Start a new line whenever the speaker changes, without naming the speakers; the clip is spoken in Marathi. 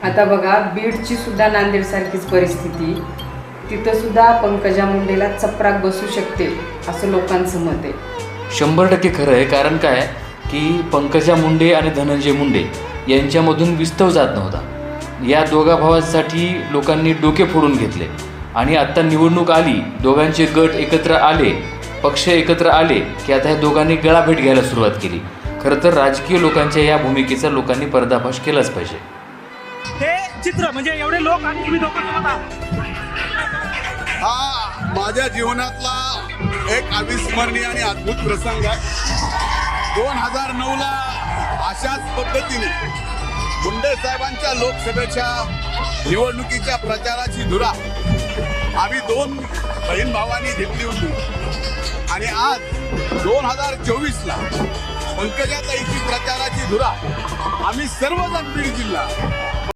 आता बघा बीडची सुद्धा नांदेडसारखीच परिस्थिती, तिथं सुद्धा पंकजा मुंडेला चपराक बसू शकते असं लोकांचं मत आहे.
100% खरं आहे. कारण काय की पंकजा मुंडे आणि धनंजय मुंडे यांच्यामधून विस्तव जात नव्हता. या दोघा भावांसाठी लोकांनी डोके फोडून घेतले आणि आत्ता निवडणूक आली, दोघांचे गट एकत्र आले, पक्ष एकत्र आले की आता ह्या दोघांनी गळाभेट घ्यायला सुरुवात केली. खरं तर राजकीय लोकांच्या या भूमिकेचा लोकांनी पर्दाफाश केलाच पाहिजे.
हे चित्र म्हणजे एवढे लोक आणि तुम्ही दोघं
हा माझ्या जीवनातला एक अविस्मरणीय आणि अद्भुत प्रसंग आहे. 2009ला अशाच पद्धतीने मुंडे साहेबांच्या लोकसभेच्या निवडणुकीच्या प्रचाराची धुरा आम्ही 2 बहीण भावांनी घेतली होती आणि आज 2024ला पंकजाताईची प्रचाराची धुरा आम्ही सर्वजण बीड जिल्हा